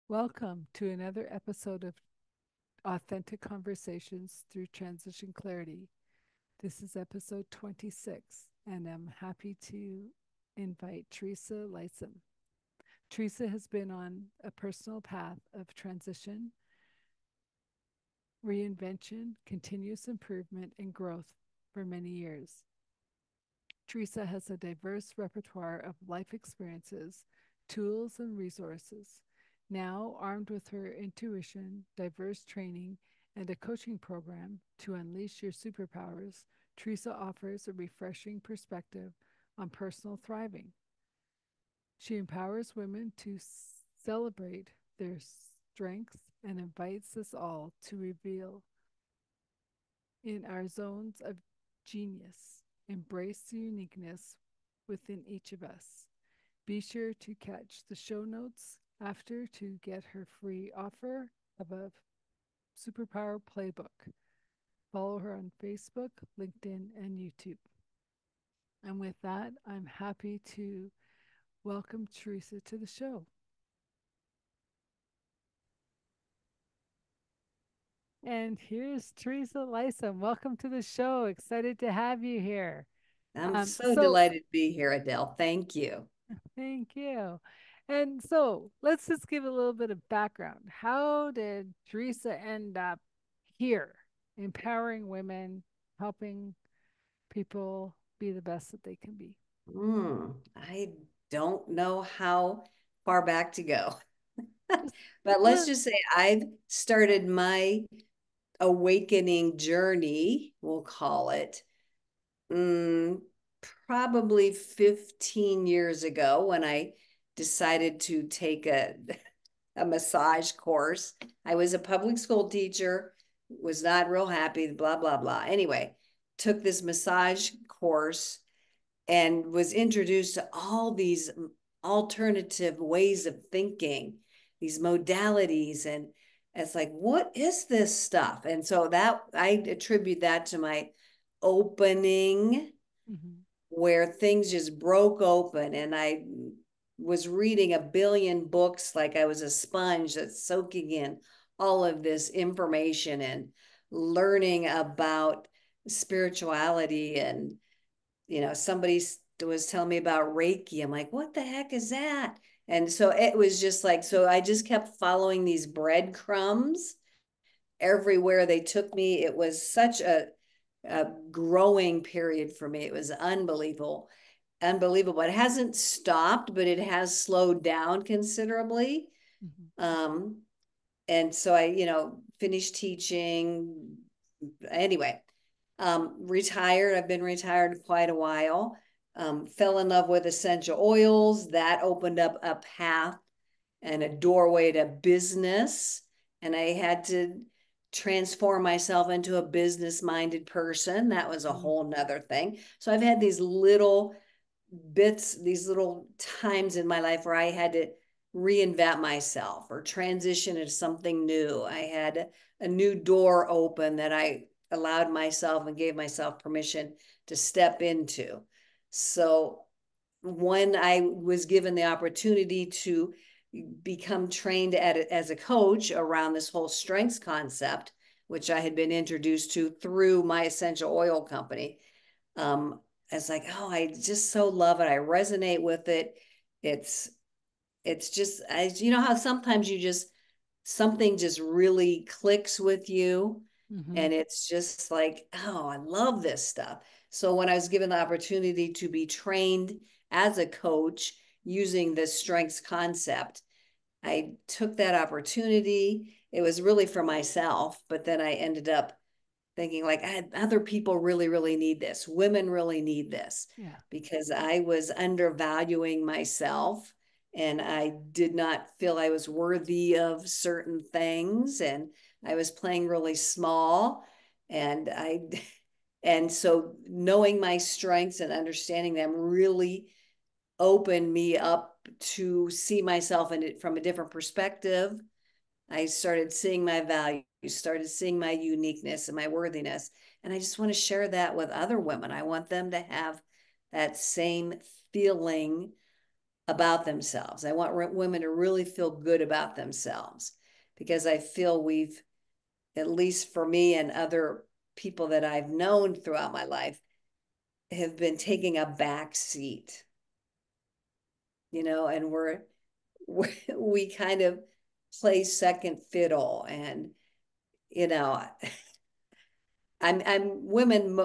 Welcome to another episode of Authentic Conversations Through Transition Clarity. This is episode 26, and I'm happy to invite Teresa Lisum. Teresa has been on a personal path of transition, reinvention, continuous improvement, and growth for many years. Teresa has a diverse repertoire of life experiences, tools, and resources. Now, armed with her intuition, diverse training, and a coaching program to unleash your superpowers, Teresa offers a refreshing perspective on personal thriving. She empowers women to celebrate their strengths and invites us all to reveal in our zones of genius, embrace the uniqueness within each of us. Be sure to catch the show notes after to get her free offer of a superpower playbook. Follow her on Facebook, LinkedIn, and YouTube. And with that, I'm happy to welcome Teresa to the show. And here's Teresa Lisum. Welcome to the show. Excited to have you here. I'm so So delighted to be here, Adele. Thank you. thank you. And so let's just give a little bit of background. How did Teresa end up here, empowering women, helping people be the best that they can be? I don't know how far back to go, Just but let's let, just say I've started my awakening journey, we'll call it, mm, probably 15 years ago when I decided to take a massage course. I was a public school teacher, was not real happy, blah, blah, blah. Anyway, took this massage course and was introduced to all these alternative ways of thinking, these modalities. And it's like, what is this stuff? And so that I attribute that to my opening mhm. where things just broke open and I was reading a billion books like I was a sponge that's soaking in all of this information and learning about spirituality. And somebody was telling me about Reiki. I'm like, what the heck is that? And so it was just like, so I just kept following these breadcrumbs everywhere they took me. It was such a growing period for me. It was unbelievable. Unbelievable. It hasn't stopped, but it has slowed down considerably. Mhm. Um, and so I, finished teaching. Anyway, retired. I've been retired quite a while. Fell in love with essential oils. That opened up a path and a doorway to business. And I had to transform myself into a business minded person. That was a Mhm. whole nother thing. So I've had these little bits, these little times in my life where I had to reinvent myself or transition into something new. I had a new door open that I allowed myself and gave myself permission to step into. So when I was given the opportunity to become trained as a coach around this whole strengths concept, which I had been introduced to through my essential oil company, um, it's like, oh, I just so love it. I resonate with it. It's it's just how sometimes you just something just really clicks with you Mhm. and it's just like, oh, I love this stuff. So when I was given the opportunity to be trained as a coach using this strengths concept, I took that opportunity. It was really for myself, but then I ended up thinking like other people really need this. Women really need this Yeah. because I was undervaluing myself and I did not feel I was worthy of certain things and I was playing really small and I and so knowing my strengths and understanding them really opened me up to see myself in it from a different perspective. I started seeing my value, started seeing my uniqueness and my worthiness. And I just want to share that with other women. I want them to have that same feeling about themselves. I want women to really feel good about themselves because I feel we've, at least for me and other people that I've known throughout my life, have been taking a back seat, and we kind of play second fiddle. And, you know, I'm women,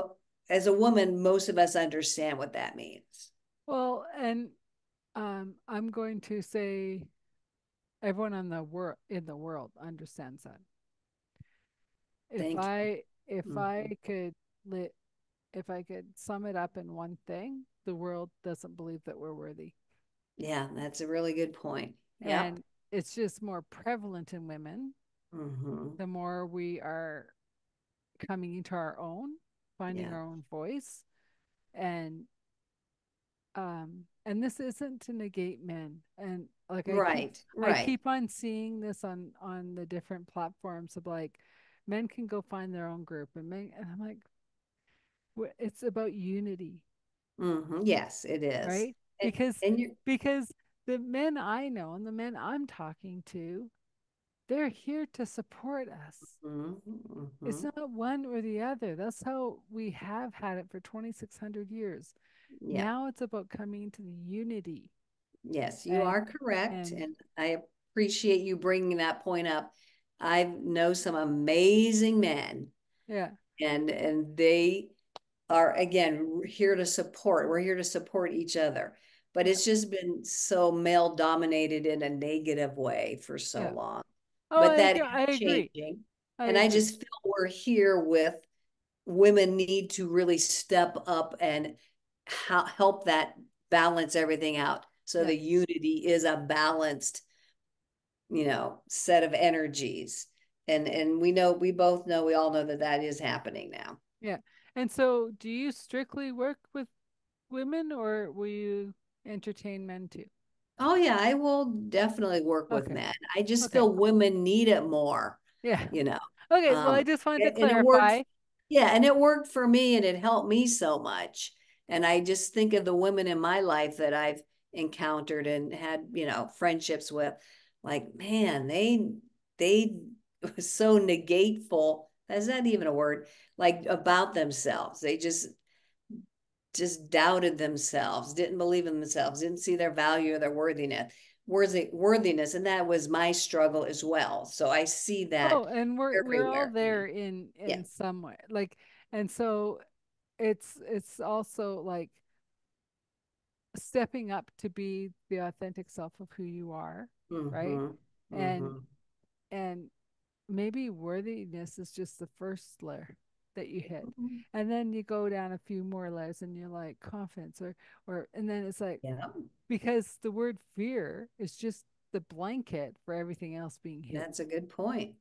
as a woman, most of us understand what that means. Well, and I'm going to say everyone in the world understands that. If Thank you. I if Mhm. I could li- if I could sum it up in one thing, the world doesn't believe that we're worthy. Yeah, that's a really good point. Yep. And it's just more prevalent in women Hmm. the more we are coming into our own, finding Yeah. our own voice. And and this isn't to negate men. And like Right. I Right. keep on seeing this on the different platforms of like men can go find their own group and men, and I'm like, it's about unity, Yes, it is. right? And, Because and you because the men I know and the men I'm talking to, they're here to support us. It's hmm not one or the other. That's how we have had it for 2,600 years. yeah. Now it's about coming to the unity Yes, you and are correct. and And I appreciate you bringing that point up. I know some amazing men, yeah, and they are, again, here to support. We're here to support each other. But yeah, it's just been so male dominated in a negative way for so yeah. long. Oh, But that I is agree. changing. I And I agree. just feel we're here with women need to really step up and help that balance everything out. So Yeah, the unity is a balanced, set of energies. And we both know, we all know that that is happening now. yeah. And so, do you strictly work with women, or will you entertain men too? Oh yeah, I will definitely work with Okay, men. I just okay, feel women need it more, yeah. you know. Okay. Well, I Um, just wanted to and it worked, clarify. yeah, and it worked for me and it helped me so much. And I just think of the women in my life that I've encountered and had, friendships with, like, man, they was so negateful. Is that even a word? Like about themselves. They just doubted themselves, didn't believe in themselves, didn't see their value or their worthiness, and that was my struggle as well. So I see Oh, that and we're all everywhere. there Yeah. in some way. Like, and so it's also like stepping up to be the authentic self of who you are, right? Mm-hmm. And Mm-hmm. and maybe worthiness is just the first layer that you hit. Mm-hmm. And then you go down a few more layers and you're like confidence or and then it's like Yeah, because the word fear is just the blanket for everything else being hidden, that's a good point.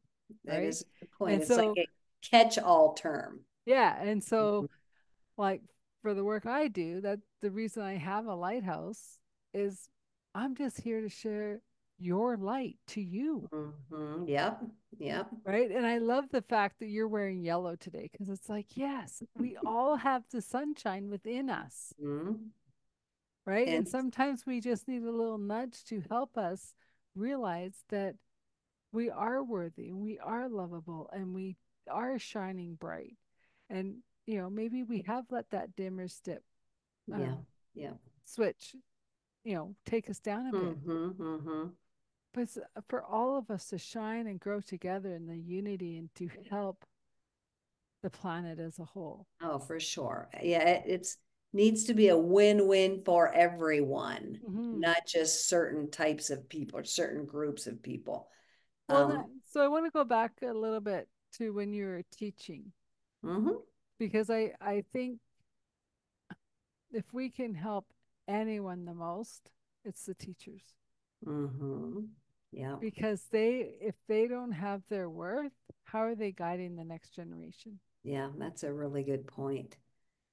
That right? is a good point. And It's like so a catch-all term. yeah, and so Mm-hmm. like for the work I do, that the reason I have a lighthouse is I'm just here to share your light to you. Mm-hmm. Yep. Yep. Right. And I love the fact that you're wearing yellow today because it's like, yes, we all have the sunshine within us. Mm-hmm. Right. And And sometimes we just need a little nudge to help us realize that we are worthy, we are lovable, and we are shining bright. And, maybe we have let that dimmer step yeah. um, Yeah. switch, take us down a bit. Mm-hmm. Mm-hmm. But it's for all of us to shine and grow together in the unity and to help the planet as a whole. Oh, for sure. Yeah, it's needs to be a win-win for everyone, Hmm. not just certain types of people or certain groups of people. Well, Um, so I want to go back a little bit to when you were teaching, mhm, because I think if we can help anyone the most, it's the teachers. yeah, Because if they don't have their worth, how are they guiding the next generation? yeah, that's a really good point.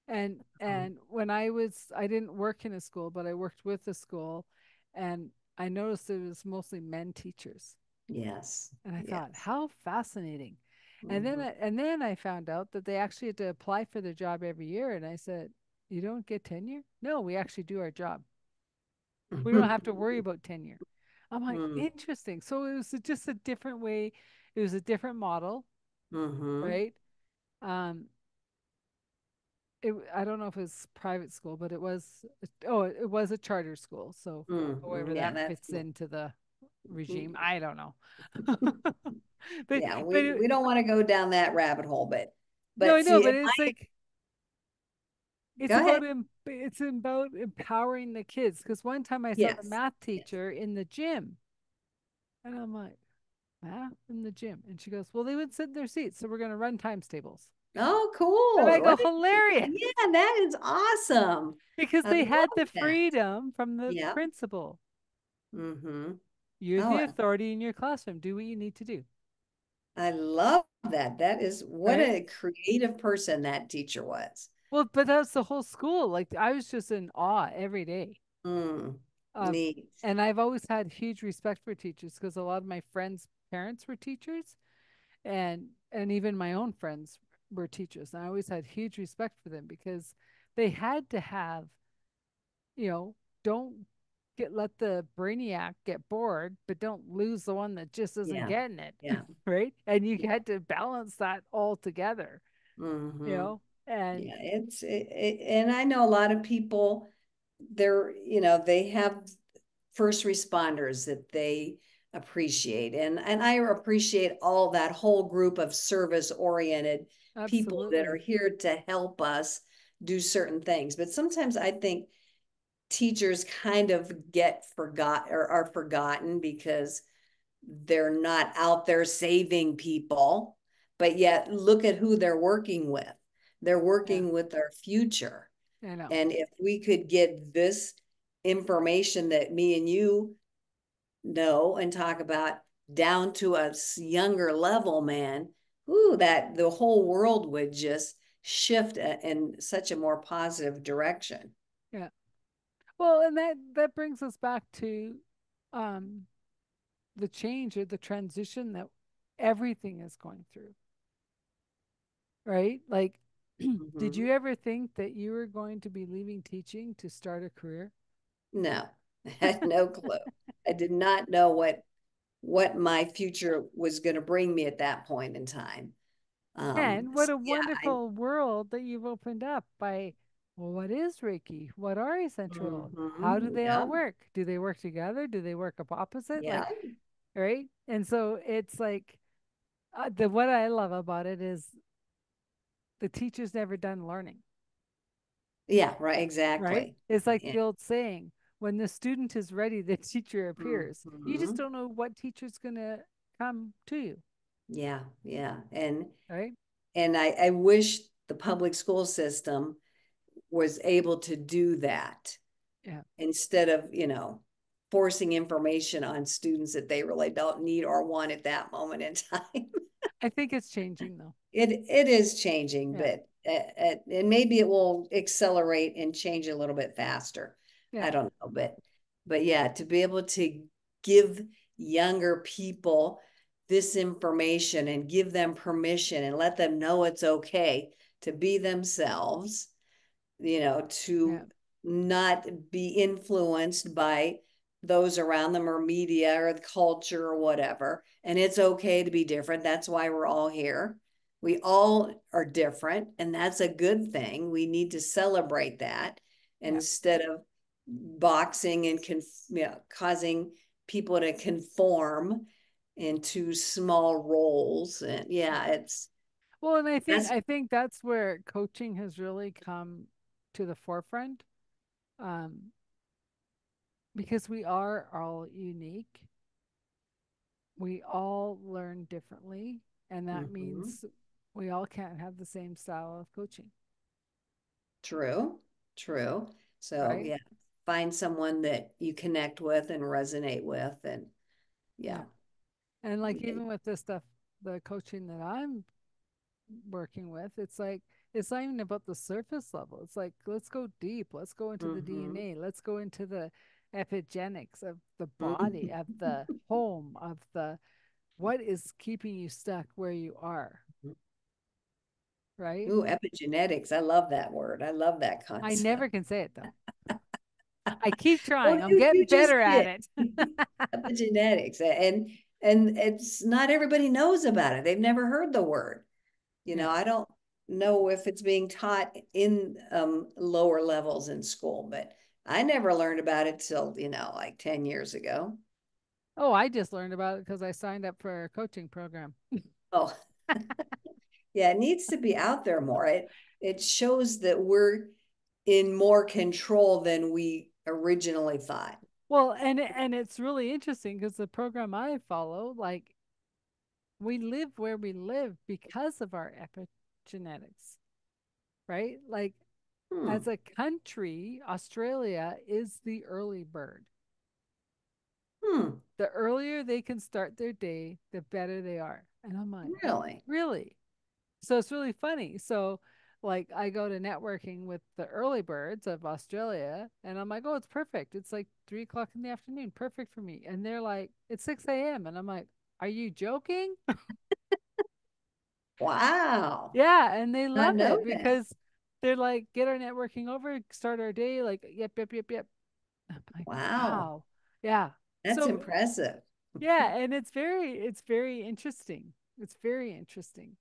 Um, And when I didn't work in a school, but I worked with a school, and I noticed it was mostly men teachers. yes, And I thought, yes. how fascinating. Hmm. And then I found out that they actually had to apply for their job every year. And I said, you don't get tenure? No, we actually do our job. We don't have to worry about tenure. I'm like, Mm, interesting. So it was just a different way. It was a different model, mm-hmm. right? Um, I don't know if it was private school, but it was, oh, it was a charter school. So Mm-hmm. however Yeah, that that's fits into the regime, mm, I don't know. but yeah. but We don't want to go down that rabbit hole, no, I but know, see, but it's like go ahead. it's about empowering the kids. Because one time I saw the Yes. math Yes. teacher in the gym, and I'm like, math in the gym, and she goes, "Well, they would sit in their seats, so we're going to run times tables." Oh, And I cool. go, What hilarious, yeah, that is awesome. because I they had love the that. freedom from the Yeah. principal. Mm-hmm. You're Oh, the authority in your classroom. Do what you need to do, I love that. That is what right? a creative person that teacher was. Well, but that's the whole school. Like I was just in awe every day Mm, of, neat. and I've always had huge respect for teachers because a lot of my friends' parents were teachers, and even my own friends were teachers. And I always had huge respect for them because they had to have, you know, don't let the brainiac get bored, but don't lose the one that just isn't Yeah. getting it, Yeah. right? And you Yeah. had to balance that all together, you Mm-hmm. know, and Yeah. And I know a lot of people, they have first responders that they appreciate. And I appreciate all that whole group of service oriented people that are absolutely, here to help us do certain things. But sometimes I think teachers kind of get forgot or are forgotten because they're not out there saving people, but yet look at who they're working with. They're yeah, working with our future. I know, And if we could get this information that me and you know and talk about down to a younger level, man, ooh, that the whole world would just shift in such a more positive direction. yeah. Well, and that brings us back to um the change or the transition that everything is going through, right? Like, did Mm-hmm. you ever think that you were going to be leaving teaching to start a career? No, I had no clue. I did not know what my future was going to bring me at that point in time. And what So a yeah, wonderful world that you've opened up by, well, what is Reiki? What are essential oils? How do they yeah, all work? Do they work together? Do they work opposite? yeah, Like, right? And so it's like the what I love about it is the teacher's never done learning, yeah, right, right? exactly. It's like Yeah. the old saying, when the student is ready, the teacher appears. You just Mm-hmm. don't know what teacher's going to come to you, Yeah, yeah. right? And I wish the public school system was able to do that Yeah. instead of, forcing information on students that they really don't need or want at that moment in time. I think it's changing though. It is changing, Yeah. but and maybe it will accelerate and change a little bit faster. Yeah. I don't know, but yeah, to be able to give younger people this information and give them permission and let them know it's okay to be themselves, Yeah. to not be influenced by those around them or media or the culture or whatever. And it's okay to be different. That's why we're all here. We all are different, and that's a good thing. We need to celebrate that Yeah. instead of boxing and causing people to conform into small roles. And Yeah. yeah, it's Well, and that's I think that's where coaching has really come to the forefront, um, because we are all unique. We all learn differently, and that mhm, means we all can't have the same style of coaching, true, true. So right? yeah, find someone that you connect with and resonate with, and yeah. Yeah. And like even with this stuff, the coaching that I'm working with, it's like it's not even about the surface level. It's like let's go deep. Let's go into the Mm-hmm. DNA. Let's go into the epigenetics of the body, of Mm-hmm. the home, of the what is keeping you stuck where you are, right? Ooh, epigenetics. I love that word. I love that I concept. never can say it though. I keep Well, trying. I'm you getting just better at did it. epigenetics, and it's not everybody knows about it. They've never heard the word. Yeah. I don't know if it's being taught in lower levels in school, but I never learned about it till, like 10 years ago. Oh, I just learned about it because I signed up for a coaching program. Oh, yeah, it needs to be out there more. It shows that we're in more control than we originally thought. Well, and it's really interesting because the program I follow, like we live where we live because of our epigenetics, right? Like Hmm. as a country, Australia is the early bird. Hmm. The earlier they can start their day, the better they are. And I'm like, Really? really? So it's really funny. So, like, I go to networking with the early birds of Australia, and I'm like, oh, it's perfect. It's like 3 o'clock in the afternoon, perfect for me. And they're like, it's 6 a.m. And I'm like, are you joking? Wow. Yeah. And they Not love know it that. because they're like, get our networking over, start our day. Like, yep, yep, yep, yep. I'm like, Wow. wow. Yeah. That's So, impressive. yeah. And it's very interesting. It's very interesting.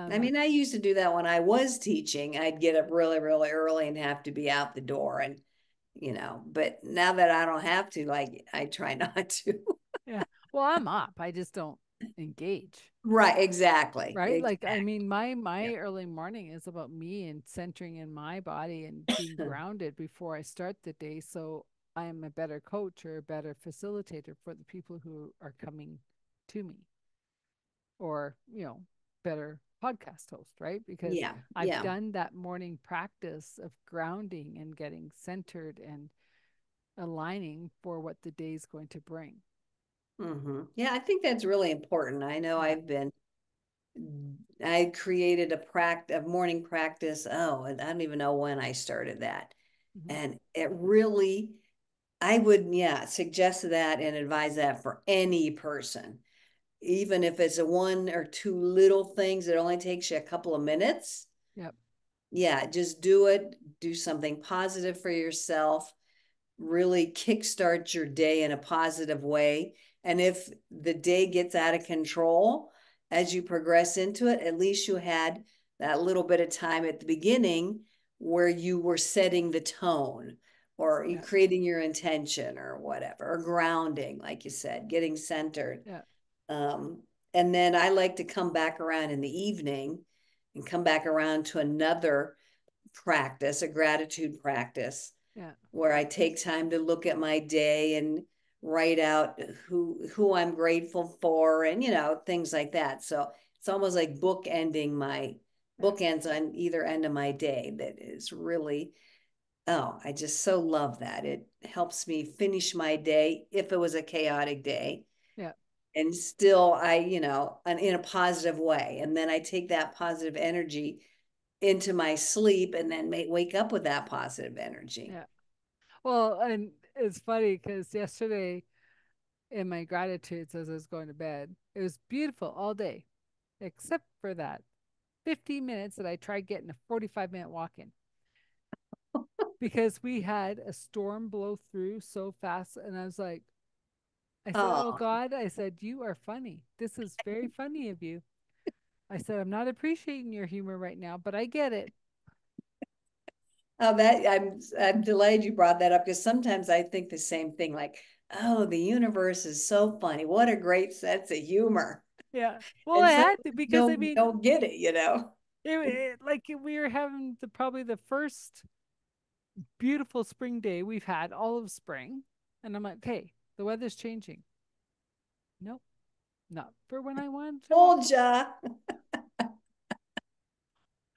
I Um, mean, I used to do that when I was teaching. I'd get up really, really early and have to be out the door. And, but now that I don't have to, like, I try not to. yeah. Well, I'm up. I just don't engage. Right, exactly. Right? Like I Exactly. mean my Yep. early morning is about me and centering in my body and being grounded before I start the day so I'm a better coach or a better facilitator for the people who are coming to me or, better podcast host, right? Because Yeah, I've yeah. done that morning practice of grounding and getting centered and aligning for what the day is going to bring. Yeah, I think that's really important. I know Yeah. I created a morning practice. Oh, and I don't even know when I started that. Mm-hmm. And it really, I would, yeah, suggest that and advise that for any person. Even if it's a one or two little things that only takes you a couple of minutes. Yep. Yeah, just do it. Do something positive for yourself. Really kickstart your day in a positive way. And if the day gets out of control as you progress into it, at least you had that little bit of time at the beginning where you were setting the tone or Yeah. creating your intention or whatever, or grounding, like you said, getting centered. Yeah. Um, and then I like to come back around in the evening and come back around to another practice, a gratitude practice, Yeah. where I take time to look at my day and write out who I'm grateful for and things like that. So it's almost like Yeah. bookends on either end of my day that is really, oh, I just so love that. It helps me finish my day if it was a chaotic day Yeah. and still in a positive way. And then I take that positive energy into my sleep and then wake up with that positive energy. Yeah. Well, and it's funny because yesterday in my gratitudes as I was going to bed, it was beautiful all day, except for that 15 minutes that I tried getting a 45-minute walk in because we had a storm blow through so fast. And I was like, I said, oh Oh, God, I said, you are funny. This is very funny of you. I said, I'm not appreciating your humor right now, but I get it. oh, that I'm delighted you brought that up because sometimes I think the same thing, like, oh, the universe is so funny. What a great sense of humor. Yeah. Well, And I some had to because I mean, don't get it. like we were having probably the first beautiful spring day we've had all of spring. And I'm like, okay, the weather's changing. Nope, not for when I wanted to walk. Told ya.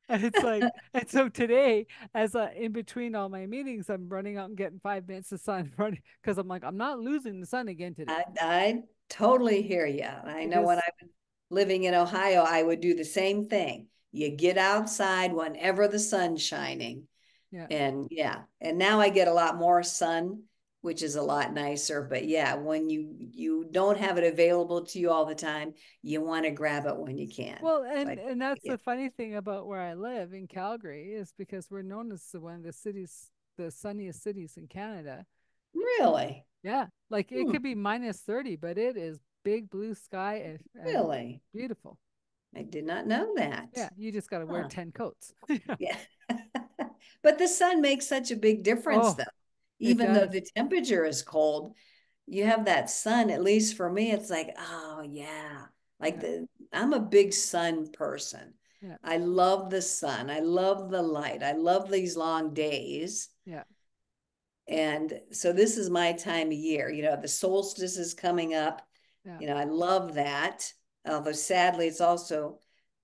And it's like, and so today, as in between all my meetings, I'm running out and getting 5 minutes of sun running because I'm like, I'm not losing the sun again today. I totally hear you. I know when Because, I was living in Ohio, I would do the same thing. You get outside whenever the sun's shining. yeah, And yeah, and now I get a lot more sun, which is a lot nicer. But yeah, when you don't have it available to you all the time, you want to grab it when you can. well, So and that's yeah, the funny thing about where I live in Calgary is because we're known as one of the cities. the sunniest cities in Canada. Really? Yeah, like it Hmm, could be minus 30, but it is big blue sky and really? beautiful. I did not know that. Yeah, you just got to wear Huh. 10 coats. Yeah. But the sun makes such a big difference, Oh, though. it Even though does. the temperature is cold, you have that sun, at least for me, it's like, oh yeah. Like Yeah, the I'm a big sun person. yeah, I love the sun. I love the light. I love these long days. yeah, And so this is my time of year. The solstice is coming up. yeah, I love that. Although sadly, it's also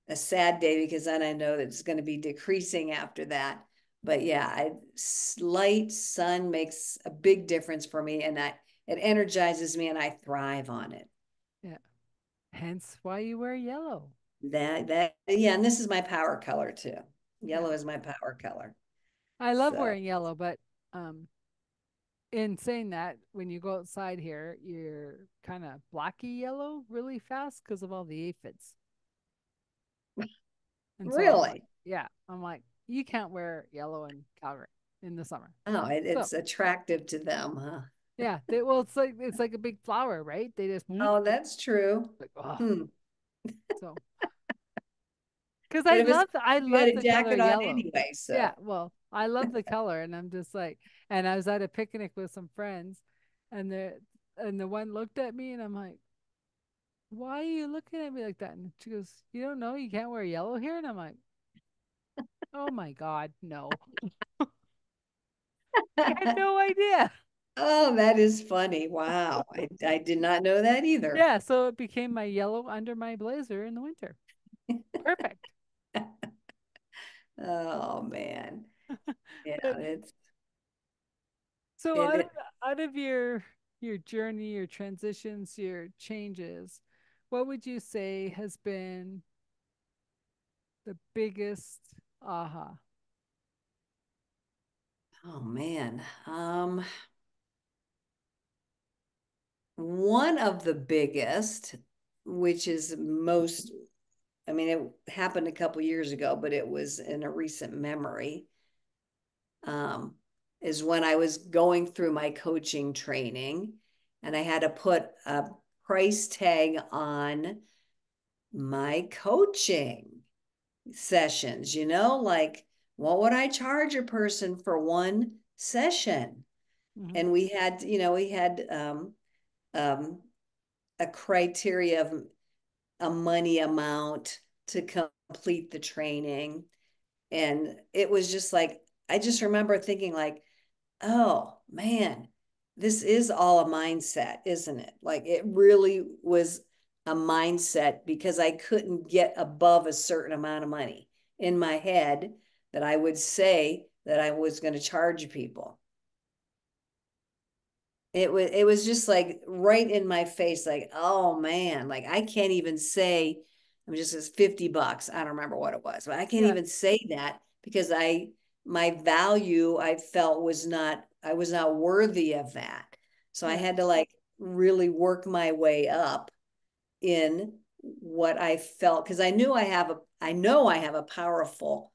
a sad day because then I know that it's going to be decreasing after that. But yeah, light sun makes a big difference for me, and it energizes me, and I thrive on it. yeah. Hence why you wear yellow. Yeah, and this is my power color too. Yeah. Yellow is my power color. I love So, wearing yellow, but um in saying that, when you go outside here, you're kind of blocky yellow really fast because of all the aphids. And so I'm like, really, yeah, I'm like, you can't wear yellow in Calgary in the summer. oh, So it's attractive to them, huh? yeah, well, it's like a big flower, right? They just whoop, Oh, that's true. like oh, Hmm. so because But it was I you had love a the color jacket on yellow. anyway, Yeah, so well, I love the color, and I'm just like, and I was at a picnic with some friends, and the one looked at me, and I'm like, why are you looking at me like that? And she goes, you don't know you can't wear yellow here, and I'm like, oh my god, no, I had no idea. oh, that is funny. Wow. I did not know that either. Yeah, so it became my yellow under my blazer in the winter. Perfect. Oh man. Yeah, But it's so it, it out of your journey, your transitions, your changes, what would you say has been the biggest aha? oh man. One of the biggest, which is most, I mean, it happened a couple years ago, but it was in a recent memory, um, is when I was going through my coaching training and I had to put a price tag on my coaching sessions, like what would I charge a person for one session? Mm-hmm. And we had um, a criteria of a money amount to complete the training. And it was just like, I just remember thinking like, oh man, this is all a mindset, isn't it? Like it really was a mindset because I couldn't get above a certain amount of money in my head that I would say that I was going to charge people. It was just like right in my face, like, oh man, like I can't even say I'm just as $50. I don't remember what it was, but I can't Yeah, even say that because my value I felt I was not worthy of that. So I yeah, had to like really work my way up in what I felt because I know I have a powerful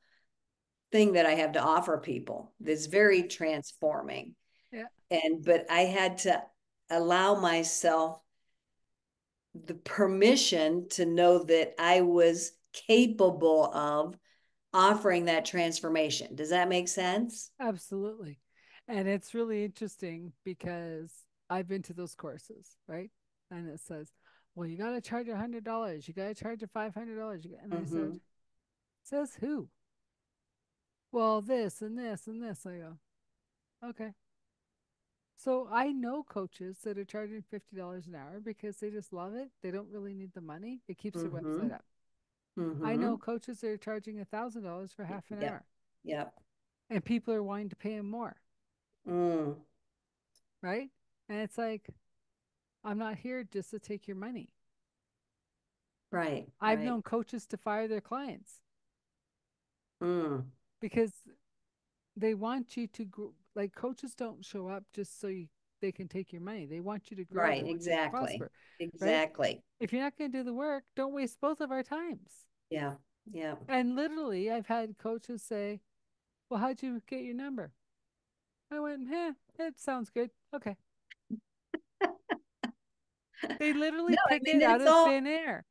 thing that I have to offer people that's very yeah, transforming. yeah. But I had to allow myself the permission to know that I was capable of offering that transformation. Does that make sense? Absolutely. And it's really interesting because I've been to those courses, right? And it says, well, you got to charge $100. You got to charge $500. And I said, Mm-hmm. says who? Well, this and this and this. I go, okay. So I know coaches that are charging $50 an hour because they just love it. They don't really need the money. It keeps their Mm-hmm. website up. I Mm-hmm. know coaches that are charging $1,000 for half an Yep. hour, Yep. and people are wanting to pay them more, Mm. right? And it's like, I'm not here just to take your money. Right. I've Right. known coaches to fire their clients Mm. because they want you to grow. Like coaches don't show up just so they can take your money. They want you to grow. They Right. want you to Exactly. prosper, right? Exactly. If you're not going to do the work, don't waste both of our times. Yeah. Yeah. And literally, I've had coaches say, well, how'd you get your number? I went, it sounds good. Okay. They literally No, I pick mean, it out it's of all, thin air.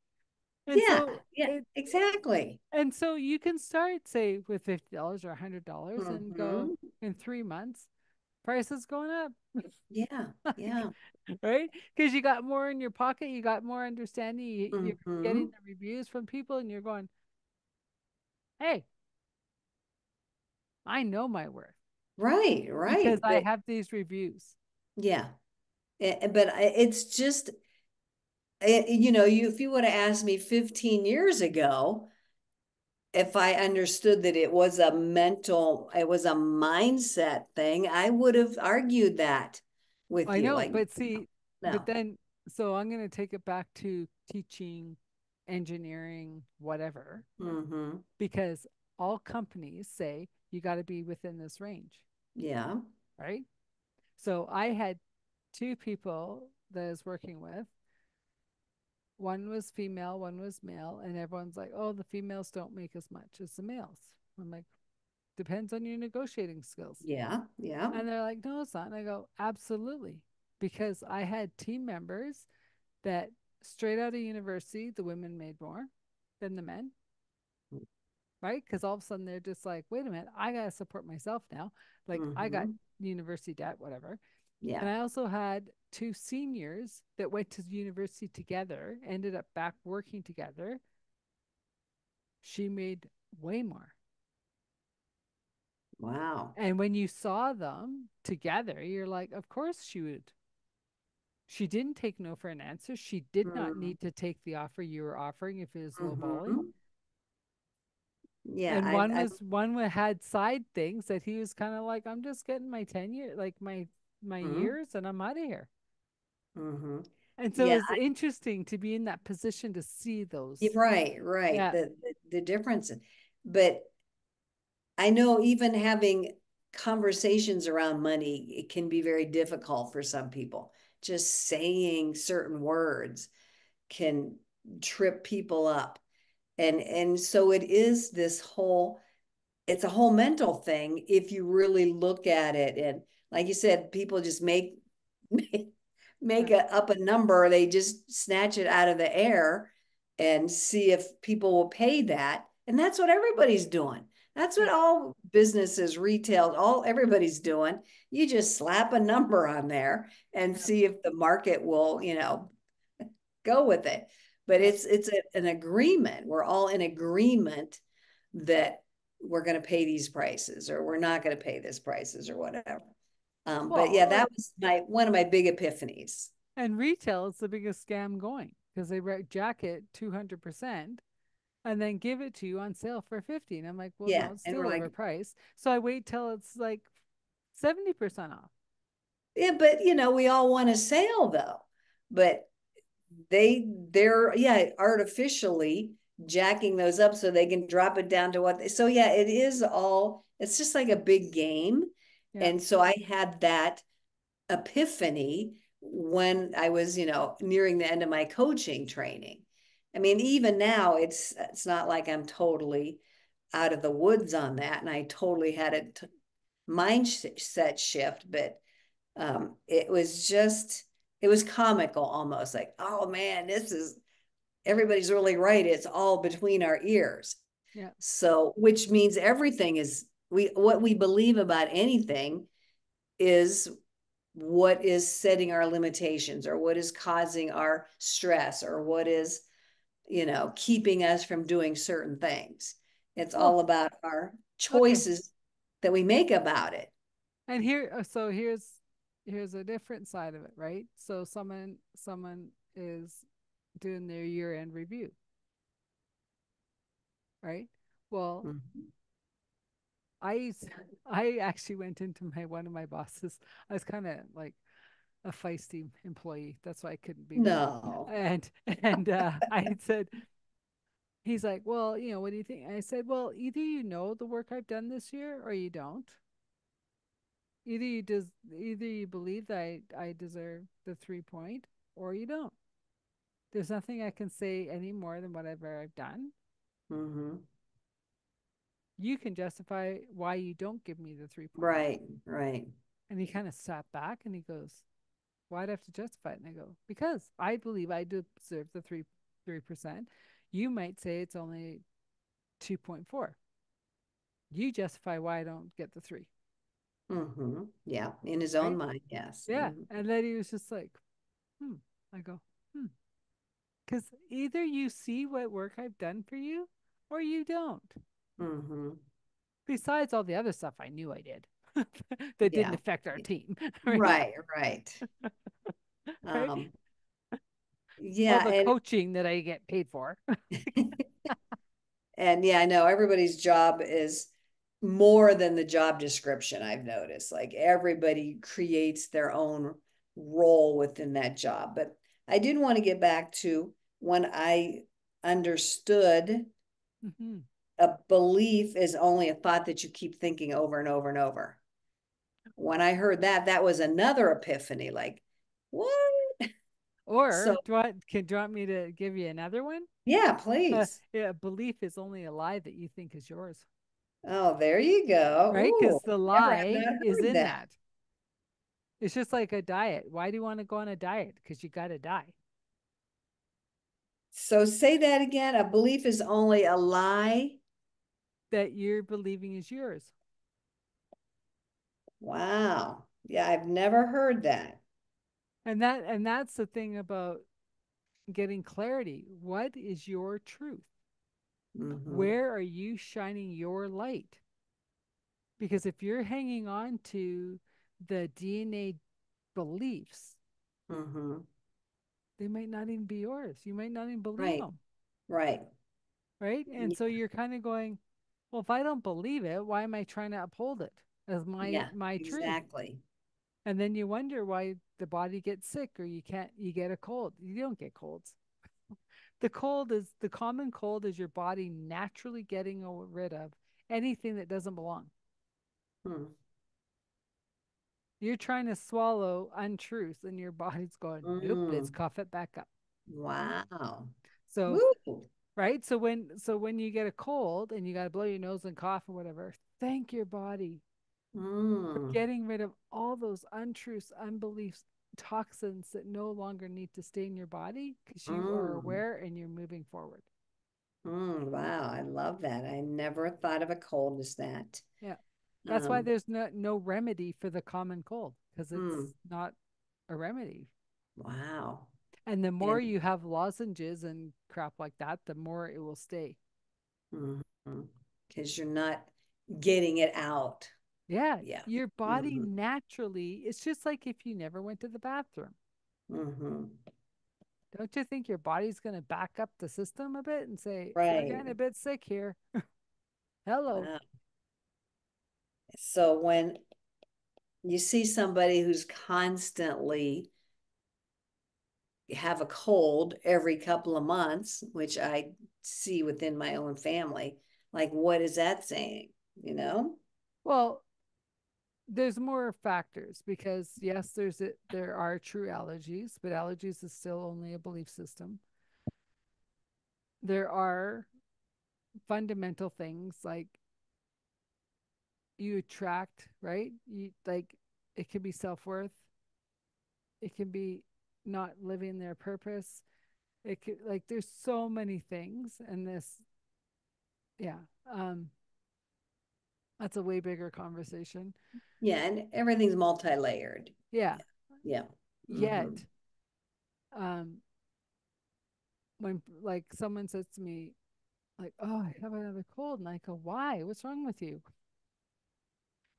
And yeah, so yeah, it exactly. and so you can start say with $50 or $100 and go Hmm. in 3 months, prices going up. Yeah, Like, yeah. right? Because you got more in your pocket, you got more understanding, you're getting Hmm. the reviews from people, and you're going, hey, I know my worth Right, because right. I But have these reviews. yeah, but it's just, if you would have asked me 15 years ago, if I understood that it was a mindset thing, I would have argued that with I you. know, Like, but see, but no. then, so I'm going to take it back to teaching, engineering, whatever, Hmm. because all companies say you got to be within this range, Yeah. right? So I had two people that I was working with. One was female, one was male, and everyone's like, oh, the females don't make as much as the males. I'm like, depends on your negotiating skills. Yeah. Yeah. And they're like, no, it's not. And I go, absolutely. Because I had team members that straight out of university, the women made more than the men, right? Because all of a sudden they're just like, wait a minute, I got to support myself now. Like I got Hmm. university debt, whatever. Yeah. And I also had two seniors that went to university together, ended up back working together. She made way more. Wow. And when you saw them together, you're like, of course she would. She didn't take no for an answer. She did not Mm-hmm. need to take the offer you were offering if it was lowballing. Mm-hmm. Yeah. And I one had side things that he was kind of like, I'm just getting my tenure, like my mm-hmm. years, and I'm out of here. Mm-hmm. And so Yeah. it's interesting to be in that position to see those. Right. Right. Yeah, The difference, but I know even having conversations around money, it can be very difficult for some people. Just saying certain words can trip people up. And so it is this whole, it's a whole mental thing if you really look at it. And like you said, people just make, yeah, up a number, they just snatch it out of the air and see if people will pay that. And that's what everybody's doing. That's what yeah, all businesses, retail, all everybody's doing. You just slap a number on there and yeah, see if the market will, go with it. But yeah. an agreement. We're all in agreement that we're going to pay these prices or we're not going to pay this prices or whatever. But yeah, Well, that was my one of my big epiphanies. and retail is the biggest scam going because they jack it 200% and then give it to you on sale for 50. And I'm like, well, Yeah, no, it's and still we're like, overpriced. So I wait till it's like 70% off. yeah, but we all want a sale though. But they're yeah artificially jacking those up so they can drop it down to what so yeah, it is all, it's just like a big game. Yeah. And so I had that epiphany when I was, nearing the end of my coaching training. I mean, even now it's not like I'm totally out of the woods on that, and I totally had a mindset shift, but it was comical almost like, oh man, this is everybody's really right. It's all between our ears. Yeah. So, which means everything is what we believe about anything is what is setting our limitations or what is causing our stress or what is, keeping us from doing certain things. It's Well, all about our okay. choices that we make about it. And here, so here's a different side of it, right? So someone is doing their year-end review, right? Well, Mhm. I I actually went into my one of my bosses. I was kind of like a feisty employee. That's why I couldn't be me. No. And I had said, he's like, well, what do you think? I said, well, either you know the work I've done this year or you don't. Either you believe that I deserve the 3 point or you don't. There's nothing I can say any more than whatever I've done. Mm-hmm. You can justify why you don't give me the 3 point. Right, right. And he kind of sat back and he goes, why'd I have to justify it? And I go, because I believe I deserve the 3%. You might say it's only 2.4. You justify why I don't get the three, Mm-hmm. Yeah. In his own right? mind. Yes. Yeah. Mm-hmm. And then he was just like, hmm. I go, hmm. Because either you see what work I've done for you or you don't. Mm-hmm. Besides all the other stuff I knew I did that didn't Yeah. affect our team, right? Right. Right. Right? Um, All yeah. the coaching that I get paid for. And yeah, I know everybody's job is more than the job description, I've noticed. Like everybody creates their own role within that job. But I did want to get back to when I understood Mm-hmm. a belief is only a thought that you keep thinking over and over and over. When I heard that, that was another epiphany. Like, what? So, Or do you want me to give you another one? yeah, please. Yeah, belief is only a lie that you think is yours, Oh, there you go. right? Ooh, Because the never have lie not is heard in that. that. It's just like a diet. Why do you want to go on a diet? Because you got to die. So say that again. A belief is only a lie. That you're believing is yours. Wow. Yeah, I've never heard that. And that's the thing about getting clarity. What is your truth? Mm-hmm. Where are you shining your light? Because if you're hanging on to the DNA beliefs, Mm-hmm. they might not even be yours. You might not even believe Right. them, Right. right? And Yeah. so you're kind of going, well, if I don't believe it, why am I trying to uphold it as my Yeah, my truth? exactly. And then you wonder why the body gets sick or you get a cold. You don't get colds. The common cold is your body naturally getting rid of anything that doesn't belong. Hmm. You're trying to swallow untruth and your body's going, nope, let's Mm. cough it back up. Wow. So, Woo. right? So when you get a cold and you got to blow your nose and cough or whatever, thank your body for Mm. getting rid of all those untruths, unbeliefs, toxins that no longer need to stay in your body because you are Mm. aware and you're moving forward. Mm. Wow. I love that. I never thought of a cold as that. Yeah. That's why Um, there's no remedy for the common cold because mm. it's not a remedy. Wow. And the more And you have lozenges and crap like that, the more it will stay. because you're not getting it out. Yeah, Yeah. your body Mm-hmm. naturally, it's just like if you never went to the bathroom. Mm-hmm. Don't you think your body's going to back up the system a bit and say, we're Right. getting a bit sick here? Hello. Wow. So when you see somebody who's constantly have a cold every couple of months, which I see within my own family, like what is that saying? You know? Well, there's more factors because yes, there are true allergies, but allergies is still only a belief system. There are fundamental things like you attract, right? You like it can be self-worth, it can be not living their purpose. It could like there's so many things and this yeah. Um that's a way bigger conversation. Yeah, and everything's multi-layered. Yeah. Yeah. Yeah. Mm-hmm. Yet um when like someone says to me like, "Oh, I have another cold." And I go, "Why? What's wrong with you?"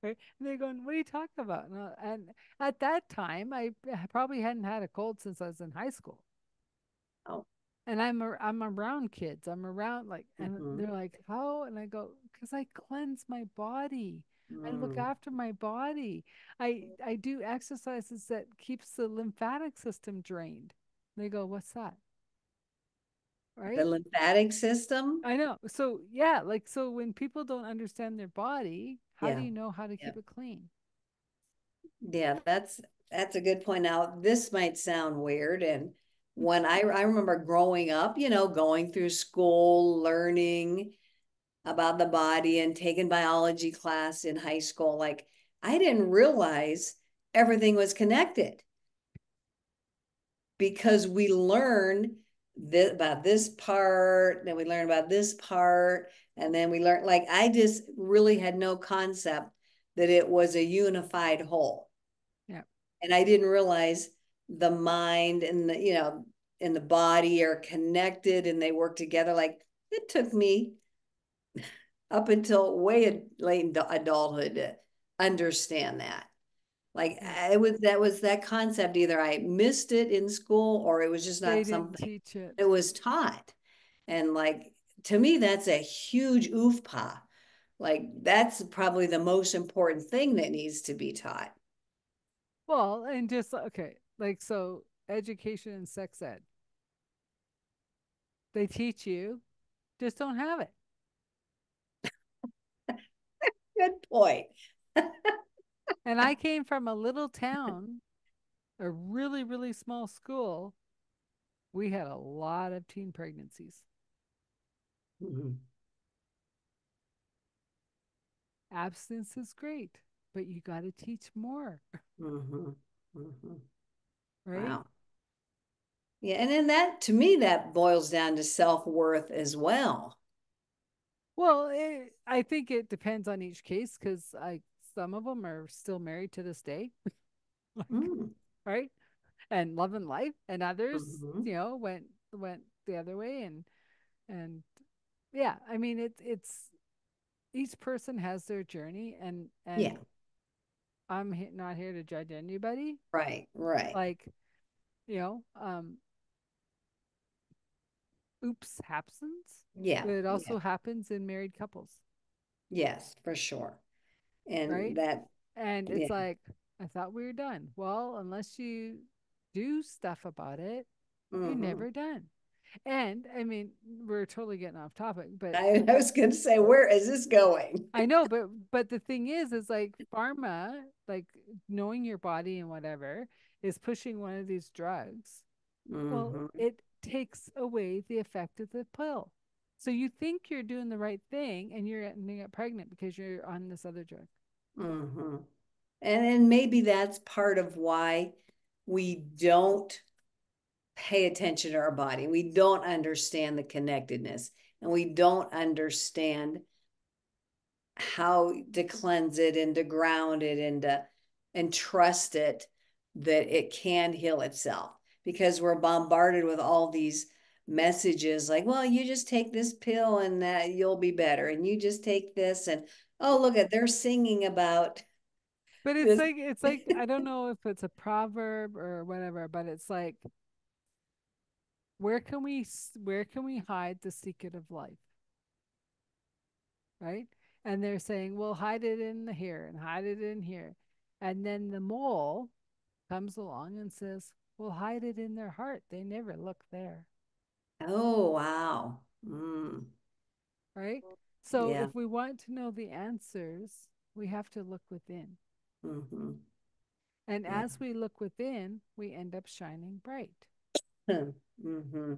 Right? And they're going, "What are you talking about?" And at that time, I probably hadn't had a cold since I was in high school. Oh. And I'm around kids. I'm around like, and Mm-hmm. they're like, "How?" And I go, "Because I cleanse my body. I look Mm. after my body. I do exercises that keeps the lymphatic system drained." They go, "What's that?" The Right? lymphatic system. I know. So yeah, like so when people don't understand their body, how do Yeah. you know how to Yeah. keep it clean? Yeah, that's a good point. Now, this might sound weird. And when I remember growing up, going through school, learning about the body and taking biology class in high school, like I didn't realize everything was connected because we learn about this part, then we learn about this part, and then we learn, like, I just really had no concept that it was a unified whole. Yeah. And I didn't realize the mind and the, and the body are connected and they work together. Like, it took me up until way late adulthood to understand that. Like, Yeah. it was that concept. Either I missed it in school or it was just They not didn't something teach it. that was taught. And like, to me, that's a huge oofpa. Like, that's probably the most important thing that needs to be taught. Well, and just okay, like so education and sex ed. They teach you, just don't have it. Good point. And I came from a little town, a really, really small school. We had a lot of teen pregnancies. Mhm. Abstinence is great, but you got to teach more, Mhm. Mhm. right? Wow. Yeah, and then that, to me, that boils down to self-worth as well. Well, I think it depends on each case because I some of them are still married to this day, like Mm. right, and loving life, and others, Mhm. went the other way, and yeah, I mean it's each person has their journey, Yeah, and I'm not here to judge anybody. right, right. Like you know, oops happens, Yeah, but it yeah. also happens in married couples, Yes, for sure. And right? that, And yeah. it's like, I thought we were done. Well, unless you do stuff about it, you're Hmm. never done. And I mean, we're totally getting off topic, but I was going to say, where is this going? I know, but the thing is like pharma, like knowing your body and whatever, is pushing one of these drugs. Well, Hmm. it takes away the effect of the pill. So you think you're doing the right thing and you're ending up pregnant because you're on this other drug. Hmm. And maybe that's part of why we don't pay attention to our body. We don't understand the connectedness and we don't understand how to cleanse it and to ground it and trust it that it can heal itself, because we're bombarded with all these messages like, well, you just take this pill and that you'll be better, and you just take this, and oh, look at, they're singing about But this. it's like I don't know if it's a proverb or whatever, but it's like where can we hide the secret of life, right? And they're saying, "Well, hide it in here and hide it in here." And then the mole comes along and says, "Well, hide it in their heart. They never look there." Oh, wow. Right? So Yeah. if we want to know the answers, we have to look within. Hmm. And Yeah. as we look within, we end up shining bright, Hmm.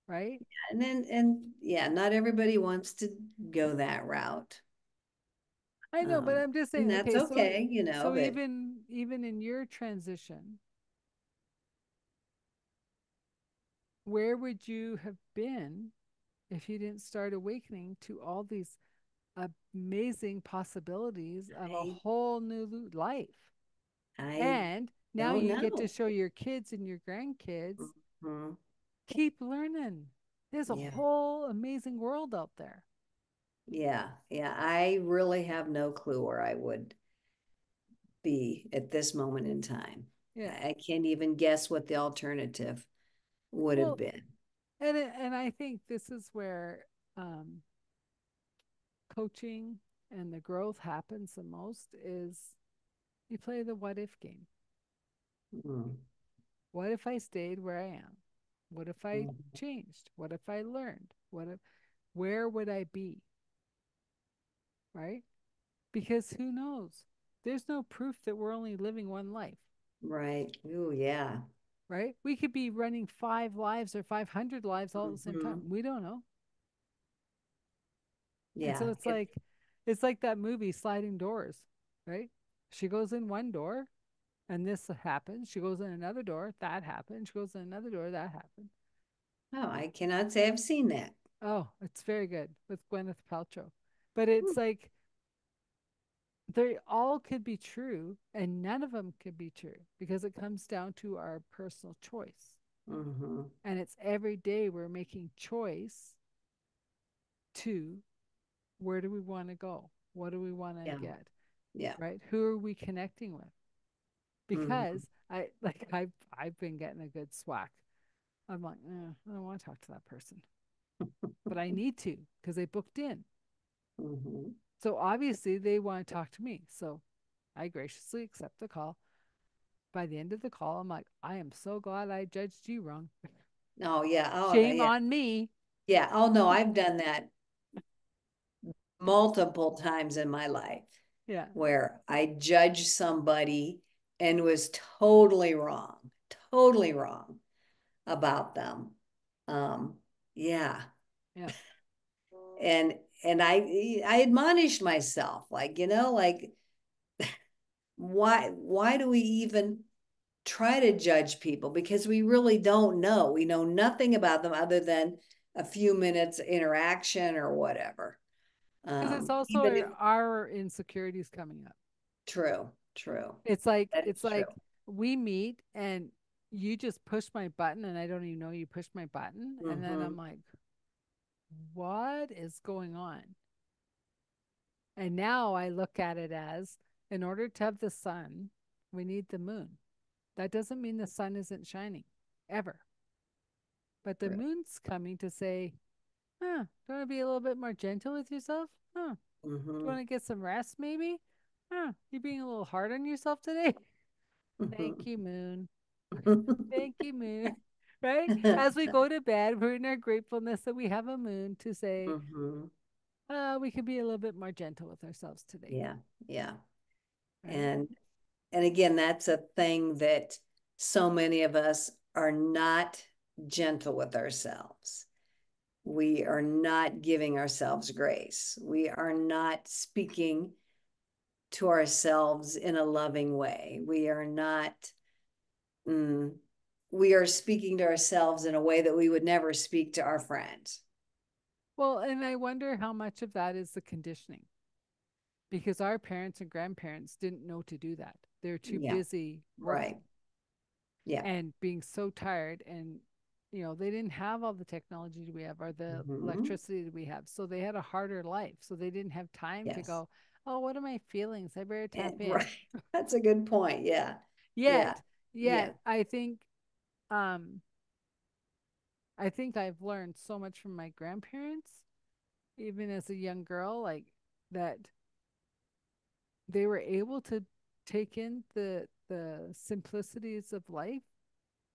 right? And then, and yeah, not everybody wants to go that route. I know, but I'm just And saying, that's okay, okay, so but even in your transition, where would you have been if you didn't start awakening to all these amazing possibilities of a I, whole new life? I And now don't you get to know. show your kids and your grandkids, Mhm. keep learning. There's a Yeah, whole amazing world out there. yeah, yeah. I really have no clue where I would be at this moment in time. Yeah. I can't even guess what the alternative would have Well, been. and I think this is where um, coaching and the growth happens the most is you play the what if game. Mm. What if I stayed where I am? What if I Mm. changed? What if I learned? What if where would I be? Right? Because who knows? There's no proof that we're only living one life, Right. Oh, yeah. right? We could be running 5 lives or 500 lives all at the same time. Hmm. We don't know. And Yeah. so it's like that movie Sliding Doors, right? She goes in one door and this happens. She goes in another door, that happens. She goes in another door, that happens. Oh, I cannot say I've seen that. Oh, it's very good with Gwyneth Paltrow. But Hmm. it's like they all could be true and none of them could be true because it comes down to our personal choice. Mm-hmm. And it's every day we're making choice to where do we want to go? What do we want to Yeah. get? Yeah. Right? Who are we connecting with? Mm-hmm. Because I've been getting a good swack. I'm like, I don't want to talk to that person, but I need to because they booked in. Mm-hmm. So obviously they want to talk to me. So I graciously accept the call. By the end of the call, I'm like, I am so glad I judged you wrong. Oh, yeah. Oh, Shame yeah. on me. Yeah. Oh, no, I've done that multiple times in my life Yeah. where I judged somebody and was totally wrong about them. Um, yeah. Yeah. And I admonished myself, like, like why do we even try to judge people? Because we really don't know. We know nothing about them other than a few minutes interaction or whatever. Because it's also Even if our insecurities coming up. true, true. It's like That it's is true. like we meet and you just push my button and I don't even know you pushed my button. And then Mm-hmm. I'm like, what is going on? And now I look at it as in order to have the sun, we need the moon. That doesn't mean the sun isn't shining ever. But the True. moon's coming to say, huh, do you want to be a little bit more gentle with yourself? Huh, do you Mm-hmm. want to get some rest maybe? Huh, you being a little hard on yourself today? Thank you, moon. Thank you, moon. Right? As we go to bed, we're in our gratefulness that we have a moon to say, Mm-hmm. we can be a little bit more gentle with ourselves today. Yeah, yeah. Right? And again, that's a thing that so many of us are not gentle with ourselves. We are not giving ourselves grace. We are not speaking to ourselves in a loving way. We are not, mm, we are speaking to ourselves in a way that we would never speak to our friends. Well, and I wonder how much of that is the conditioning because our parents and grandparents didn't know to do that. They're too Yeah, busy right. working Yeah. and being so tired and they didn't have all the technology we have or the Mm-hmm. electricity that we have, so they had a harder life, so they didn't have time to Yes. go, oh, what are my feelings, I better tap in. Right. That's a good point. Yeah. yet Yeah. yet Yeah. um I think I've learned so much from my grandparents even as a young girl, like that they were able to take in the simplicities of life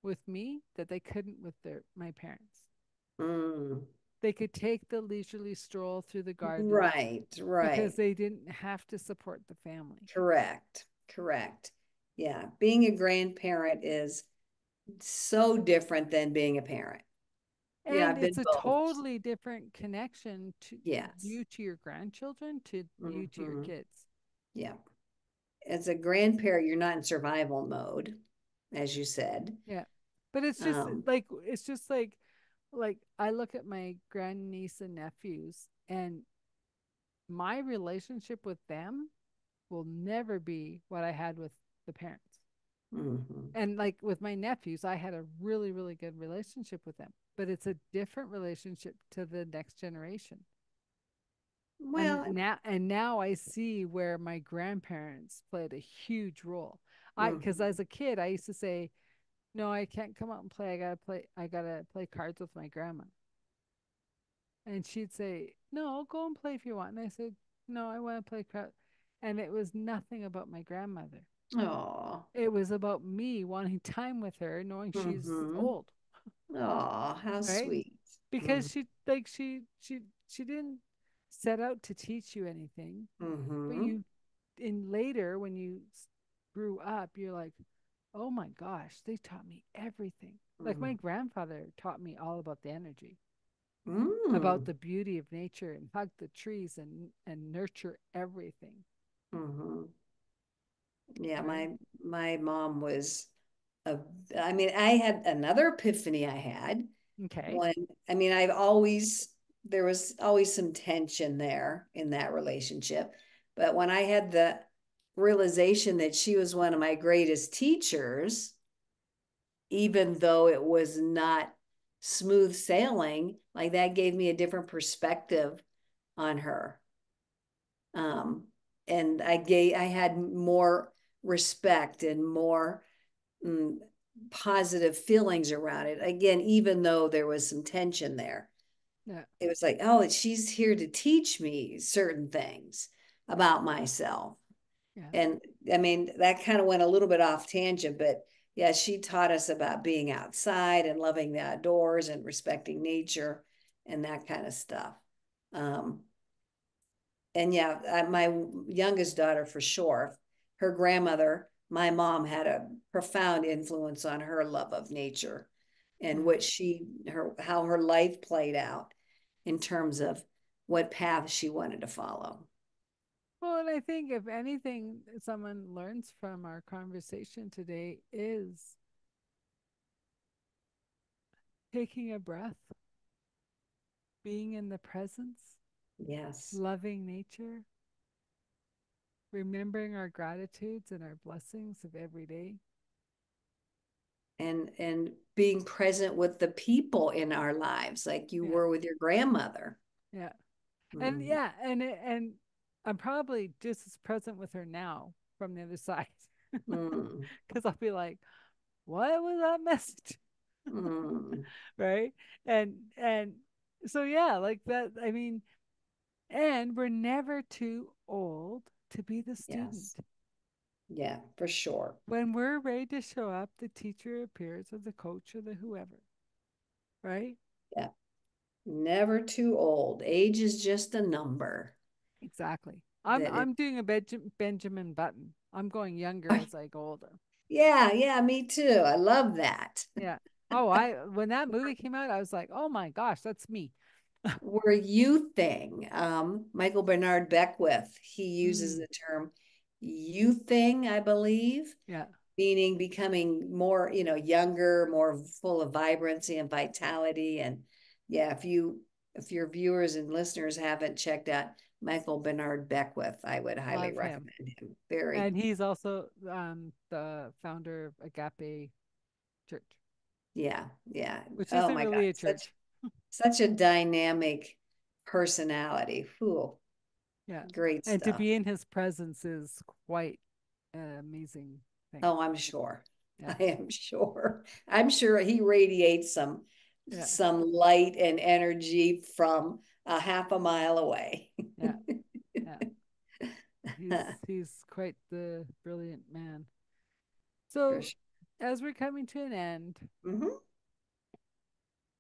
with me that they couldn't with my parents. Mm. They could take the leisurely stroll through the garden Right. because Right. they didn't have to support the family. Correct. Correct. Yeah. Being a grandparent is so different than being a parent. And I've been it's a both. totally different connection to Yes. you to your grandchildren, to you to your Hmm. kids. Yeah. As a grandparent, you're not in survival mode, as you said. Yeah. But Um, it's just like I look at my grandniece and nephews and my relationship with them will never be what I had with the parents. mhm. And like with my nephews, I had a really, really good relationship with them, but it's a different relationship to the next generation. Well, And now I see where my grandparents played a huge role. Because mhm. as a kid, I used to say, no, I can't come out and play. I gotta play cards with my grandma. And she'd say, no, go and play if you want. And I said, no, I want to play cards. And it was nothing about my grandmother. Oh, It was about me wanting time with her, knowing she's mm-hmm. old, Oh, how right? sweet. Because Mm-hmm. she didn't set out to teach you anything, but Mm-hmm. you in later when you grew up, you're like, oh my gosh, they taught me everything. Like my grandfather taught me all about the energy, about Mm-hmm. the beauty of nature and hug the trees and nurture everything. Mm-hmm. Yeah, right? my mom was a, I mean, I had another epiphany I had Okay. when, I mean, I've always, there was always some tension there in that relationship. But when I had the realization that she was one of my greatest teachers, even though it was not smooth sailing, like that gave me a different perspective on her. Um, and I had more respect and more mm, positive feelings around it. Again, even though there was some tension there, Yeah. it was like, oh, she's here to teach me certain things about myself. Yeah. And I mean, that kind of went a little bit off tangent, but yeah, she taught us about being outside and loving the outdoors and respecting nature and that kind of stuff. Um, and yeah, my youngest daughter for sure, her grandmother, my mom had a profound influence on her love of nature and Yeah. what how her life played out in terms of what path she wanted to follow. Well, and I think if anything someone learns from our conversation today is taking a breath, being in the presence, Yes. loving nature, remembering our gratitudes and our blessings of every day. And being present with the people in our lives like you Yeah. were with your grandmother. Yeah. And Mm, yeah, and I'm probably just as present with her now from the other side. mm, Because I'll be like, what was that message? mm. Right. And so yeah, like that, I mean, and we're never too old to be the student. Yes. Yeah, for sure. When we're ready to show up, the teacher appears, or the coach, or the whoever, right? Yeah. Never too old. Age is just a number Exactly. that it I'm doing a Benjamin Button. I'm going younger as I go older. yeah, yeah, me too. I love that. Yeah. Oh, I when that movie came out, I was like, oh my gosh, that's me. We're youthing. Michael Bernard Beckwith, he uses Mm, the term youthing, I believe, yeah. meaning becoming more, younger, more full of vibrancy and vitality. And yeah, if your viewers and listeners haven't checked out Michael Bernard Beckwith, I would highly Love him. recommend him. Very, And he's also the founder of Agape Church, yeah, yeah. which Oh isn't my God, really a church. such a dynamic personality. Whew, Yeah. great And to stuff. be in his presence is quite an amazing thing. Oh, I'm sure. Yeah. I am sure. I'm sure he radiates Yeah. some light and energy from a half a mile away. Yeah. Yeah. He's quite the brilliant man. For So sure. as we're coming to an end, Mhm.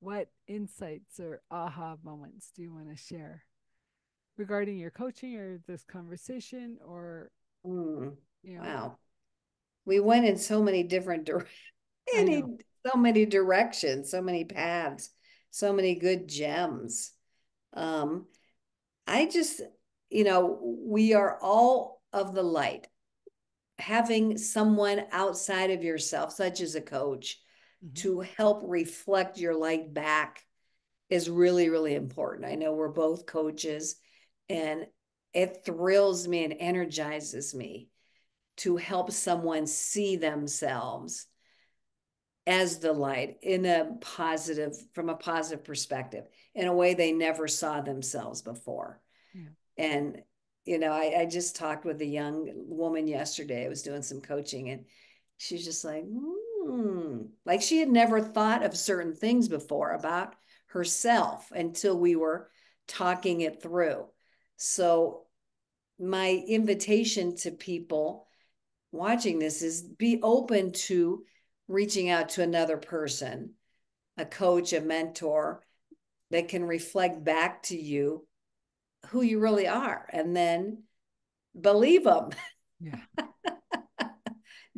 what insights or aha moments do you want to share regarding your coaching or this conversation or Mm. you know Wow. We went in so many different I know. so many directions, so many paths, so many good gems. Um, I just, we are all of the light. Having someone outside of yourself, such as a coach, Mm-hmm. to help reflect your light back is really, really important. I know we're both coaches, and it thrills me and energizes me to help someone see themselves as the light from a positive perspective, in a way they never saw themselves before. Yeah. And, I just talked with a young woman yesterday. I was doing some coaching, and she's just like, like she had never thought of certain things before about herself until we were talking it through. So, my invitation to people watching this is be open to reaching out to another person, a coach, a mentor that can reflect back to you who you really are, and then believe them. Yeah.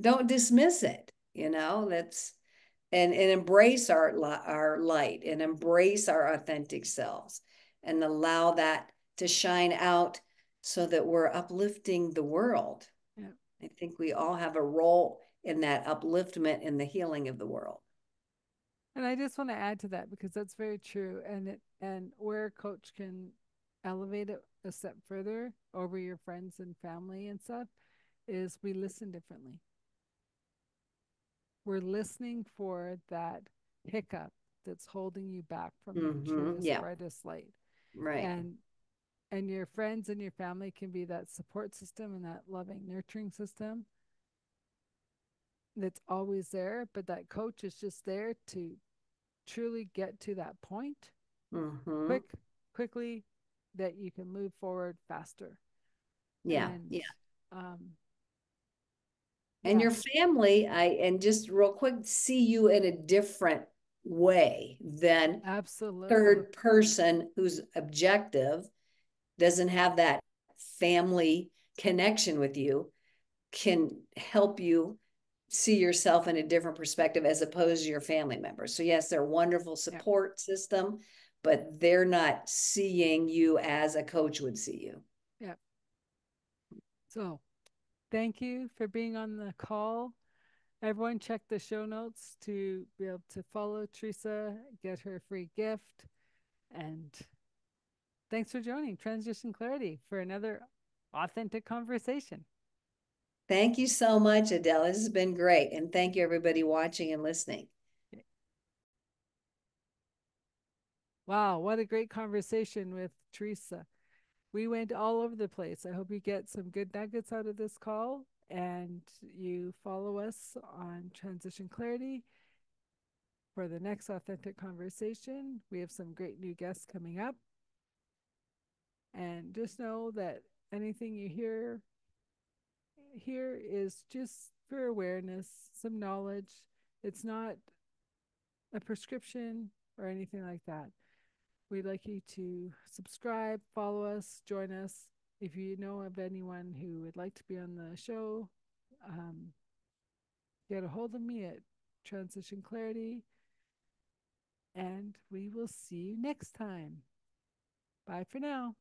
Don't dismiss it. That's and embrace our light and embrace our authentic selves and allow that to shine out so that we're uplifting the world. Yeah. I think we all have a role in that upliftment and the healing of the world. And I just want to add to that because that's very true. And where a coach can elevate it a step further over your friends and family and stuff is we listen differently. We're listening for that hiccup that's holding you back from your truest Yeah, brightest light. right. And your friends and your family can be that support system and that loving nurturing system that's always there, but that coach is just there to truly get to that point Mm-hmm. quick quickly that you can move forward faster. Yeah, And yeah. um And yeah, your family, and just real quick, see you in a different way than absolutely. third person who's objective, doesn't have that family connection with you, can help you see yourself in a different perspective as opposed to your family members. So yes, they're a wonderful Yeah, support system, but they're not seeing you as a coach would see you. yeah. So thank you for being on the call. Everyone check the show notes to be able to follow Teresa, get her free gift. And thanks for joining Transition Clarity for another authentic conversation. Thank you so much, Adele. This has been great. And thank you, everybody watching and listening. Wow, what a great conversation with Teresa. We went all over the place. I hope you get some good nuggets out of this call and you follow us on Transition Clarity for the next authentic conversation. We have some great new guests coming up. And just know that anything you hear here is just for awareness, some knowledge. It's not a prescription or anything like that. We'd like you to subscribe, follow us, join us. If you know of anyone who would like to be on the show, um, get a hold of me at Transition Clarity, and we will see you next time. Bye for now.